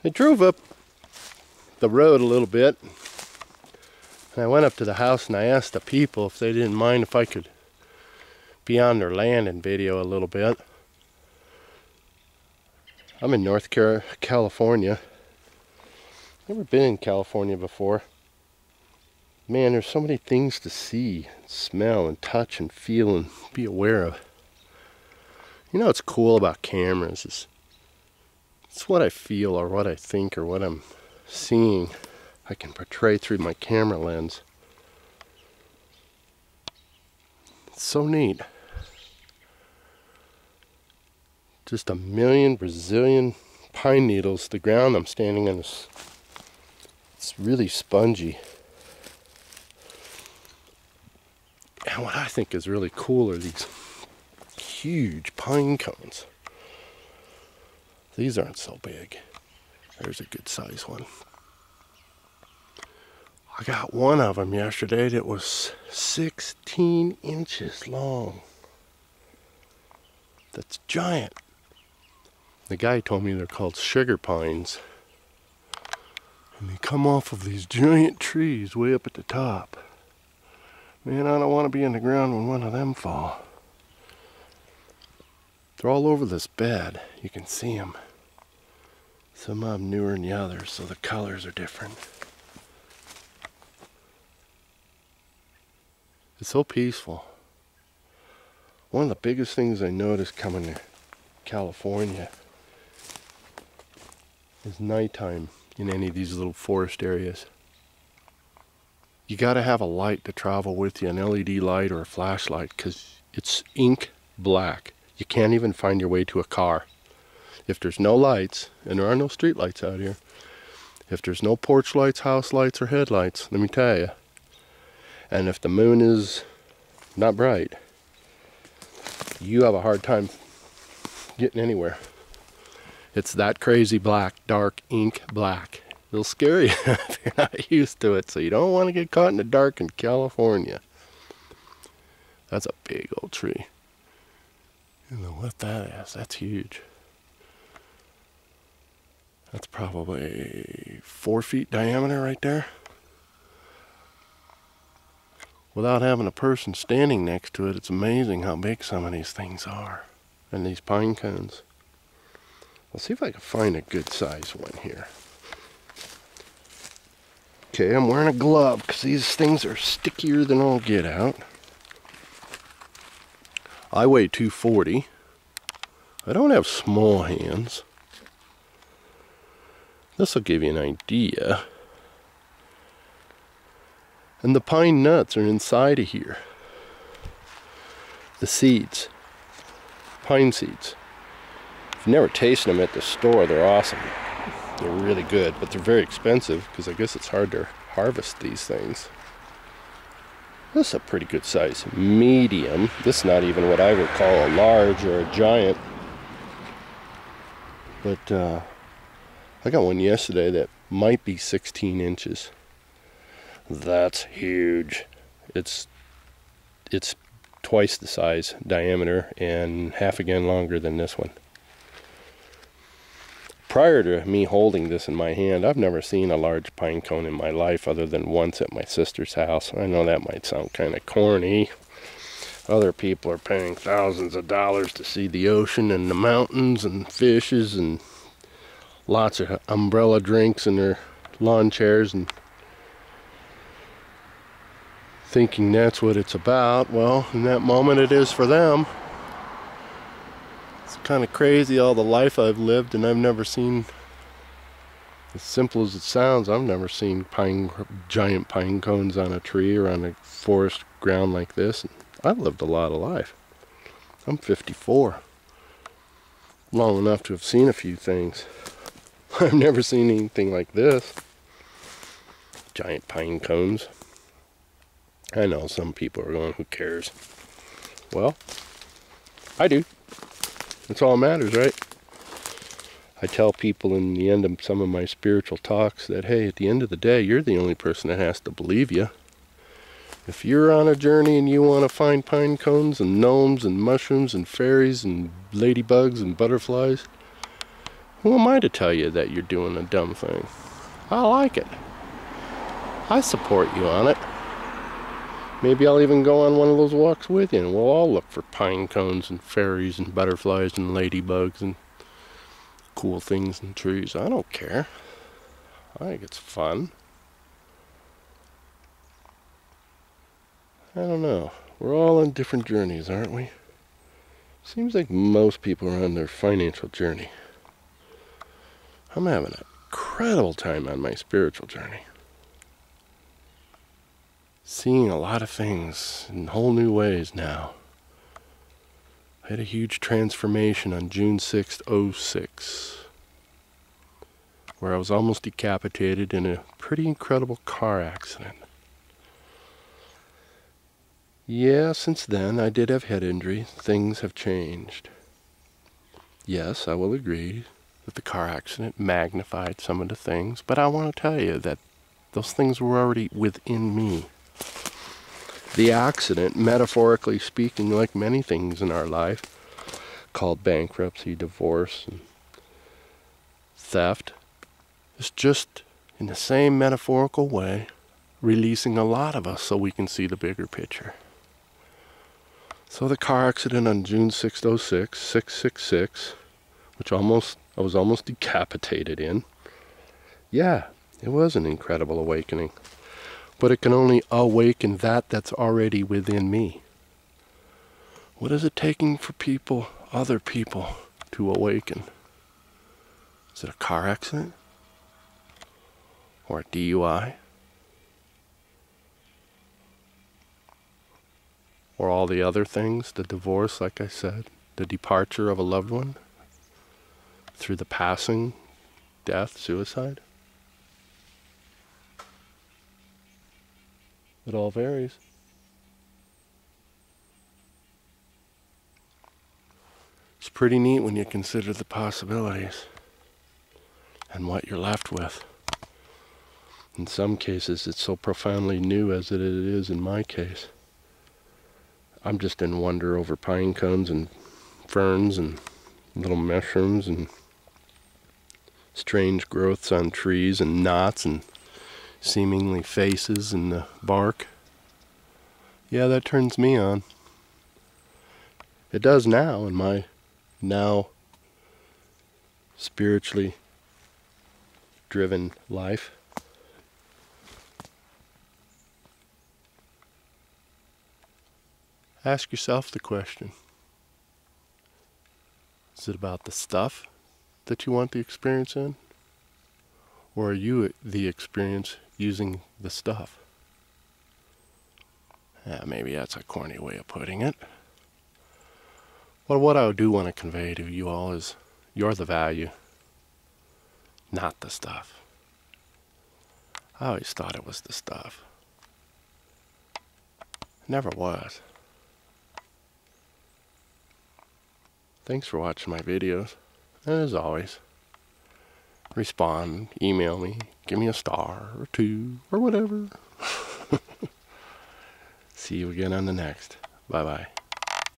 I drove up the road a little bit, and I went up to the house and I asked the people if they didn't mind if I could be on their land and video a little bit. I'm in North California. Never been in California before. Man, there's so many things to see, smell, and touch, and feel, and be aware of. You know what's cool about cameras is it's what I feel or what I think or what I'm seeing I can portray through my camera lens. It's so neat. Just a million Brazilian pine needles. The ground I'm standing on is it's really spongy. And what I think is really cool are these huge pine cones. These aren't so big. There's a good size one. I got one of them yesterday that was 16 inches long. That's giant. The guy told me they're called sugar pines. And they come off of these giant trees way up at the top. Man, I don't want to be in the ground when one of them fall. They're all over this bed. You can see them. Some of them newer than the others, so the colors are different. It's so peaceful. One of the biggest things I noticed coming to California is nighttime in any of these little forest areas. You gotta have a light to travel with you, an LED light or a flashlight, because it's ink black. You can't even find your way to a car. If there's no lights, and there are no street lights out here, if there's no porch lights, house lights, or headlights, let me tell you, and if the moon is not bright, you have a hard time getting anywhere. It's that crazy black, dark ink black. It'll scare you if you're not used to it, so you don't want to get caught in the dark in California. That's a big old tree. You know what that is? That's huge. That's probably 4 feet diameter right there. Without having a person standing next to it, it's amazing how big some of these things are. And these pine cones. I'll see if I can find a good size one here. Okay, I'm wearing a glove because these things are stickier than all get out. I weigh 240. I don't have small hands. This will give you an idea. And the pine nuts are inside of here. The seeds. Pine seeds. If you've never tasted them at the store, they're awesome. They're really good, but they're very expensive because I guess it's hard to harvest these things. This is a pretty good size medium. This is not even what I would call a large or a giant. But I got one yesterday that might be 16 inches. That's huge. It's twice the size diameter and half again longer than this one. Prior to me holding this in my hand, I've never seen a large pine cone in my life other than once at my sister's house. I know that might sound kind of corny. Other people are paying thousands of dollars to see the ocean and the mountains and fishes and lots of umbrella drinks in their lawn chairs and thinking that's what it's about. Well, in that moment it is for them. It's kind of crazy all the life I've lived, and I've never seen, as simple as it sounds, I've never seen giant pine cones on a tree or on a forest ground like this. I've lived a lot of life. I'm 54. Long enough to have seen a few things. I've never seen anything like this. Giant pine cones. I know some people are going, who cares? Well, I do. That's all that matters, right? I tell people in the end of some of my spiritual talks that, hey, at the end of the day, you're the only person that has to believe you. If you're on a journey and you want to find pine cones and gnomes and mushrooms and fairies and ladybugs and butterflies, Who am I to tell you that you're doing a dumb thing? I like it. I support you on it. Maybe I'll even go on one of those walks with you, and we'll all look for pine cones and fairies and butterflies and ladybugs and cool things in trees. I don't care. I think it's fun. I don't know. We're all on different journeys, aren't we? Seems like most people are on their financial journey. I'm having an incredible time on my spiritual journey. Seeing a lot of things in whole new ways now. I had a huge transformation on June 6th, 06, where I was almost decapitated in a pretty incredible car accident. Yeah, since then I did have head injury. Things have changed. Yes, I will agree that the car accident magnified some of the things, but I want to tell you that those things were already within me. The accident, metaphorically speaking, like many things in our life, called bankruptcy, divorce, and theft, is just, in the same metaphorical way, releasing a lot of us so we can see the bigger picture. So the car accident on June 6th, 06, 666, which I was almost decapitated in. Yeah, it was an incredible awakening. But it can only awaken that's already within me. What is it taking for other people, to awaken? Is it a car accident? Or a DUI? Or all the other things, the divorce, like I said, the departure of a loved one, through the passing, death, suicide? It all varies. It's pretty neat when you consider the possibilities and what you're left with. In some cases, it's so profoundly new as it is in my case. I'm just in wonder over pine cones and ferns and little mushrooms and strange growths on trees and knots and seemingly faces in the bark. Yeah, that turns me on. It does now in my now spiritually driven life. Ask yourself the question. Is it about the stuff that you want the experience in? Or are you the experience using the stuff? Yeah, maybe that's a corny way of putting it. But what I do want to convey to you all is you're the value, not the stuff. I always thought it was the stuff. It never was. Thanks for watching my videos. And as always, respond, email me, give me a star or two or whatever. See you again on the next. Bye-bye.